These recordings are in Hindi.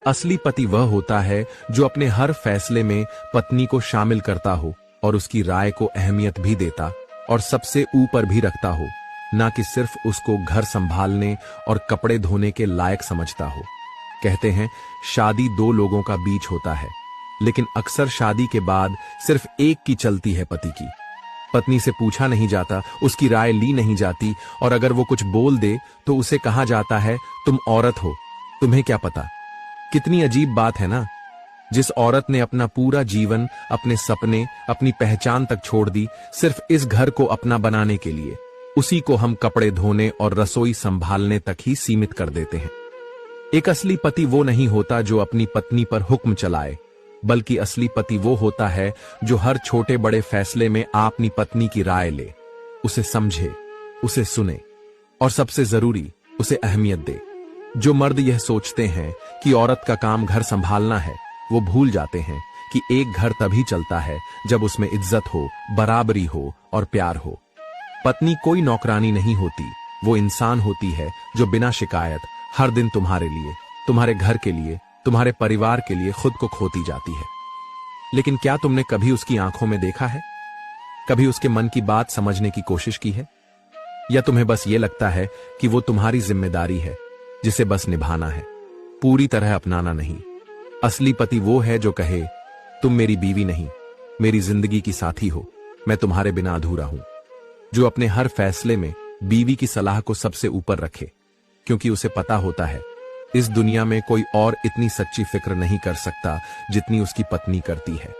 असली पति वह होता है जो अपने हर फैसले में पत्नी को शामिल करता हो और उसकी राय को अहमियत भी देता और सबसे ऊपर भी रखता हो, ना कि सिर्फ उसको घर संभालने और कपड़े धोने के लायक समझता हो। कहते हैं शादी दो लोगों का बीच होता है, लेकिन अक्सर शादी के बाद सिर्फ एक की चलती है, पति की। पत्नी से पूछा नहीं जाता, उसकी राय ली नहीं जाती, और अगर वो कुछ बोल दे तो उसे कहा जाता है तुम औरत हो, तुम्हें क्या पता। कितनी अजीब बात है ना। जिस औरत ने अपना पूरा जीवन, अपने सपने, अपनी पहचान तक छोड़ दी सिर्फ इस घर को अपना बनाने के लिए, उसी को हम कपड़े धोने और रसोई संभालने तक ही सीमित कर देते हैं। एक असली पति वो नहीं होता जो अपनी पत्नी पर हुक्म चलाए, बल्कि असली पति वो होता है जो हर छोटे बड़े फैसले में अपनी पत्नी की राय ले, उसे समझे, उसे सुने और सबसे जरूरी उसे अहमियत दे। जो मर्द यह सोचते हैं कि औरत का काम घर संभालना है, वो भूल जाते हैं कि एक घर तभी चलता है जब उसमें इज्जत हो, बराबरी हो और प्यार हो। पत्नी कोई नौकरानी नहीं होती, वो इंसान होती है जो बिना शिकायत हर दिन तुम्हारे लिए, तुम्हारे घर के लिए, तुम्हारे परिवार के लिए खुद को खोती जाती है। लेकिन क्या तुमने कभी उसकी आंखों में देखा है? कभी उसके मन की बात समझने की कोशिश की है? या तुम्हें बस ये लगता है कि वो तुम्हारी जिम्मेदारी है जिसे बस निभाना है, पूरी तरह अपनाना नहीं? असली पति वो है जो कहे तुम मेरी बीवी नहीं, मेरी जिंदगी की साथी हो, मैं तुम्हारे बिना अधूरा हूं। जो अपने हर फैसले में बीवी की सलाह को सबसे ऊपर रखे, क्योंकि उसे पता होता है इस दुनिया में कोई और इतनी सच्ची फिक्र नहीं कर सकता जितनी उसकी पत्नी करती है।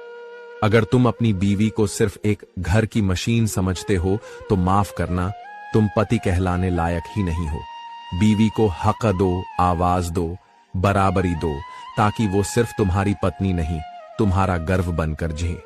अगर तुम अपनी बीवी को सिर्फ एक घर की मशीन समझते हो तो माफ करना, तुम पति कहलाने लायक ही नहीं हो। बीवी को हक दो, आवाज दो, बराबरी दो, ताकि वो सिर्फ तुम्हारी पत्नी नहीं, तुम्हारा गर्व बनकर जिए।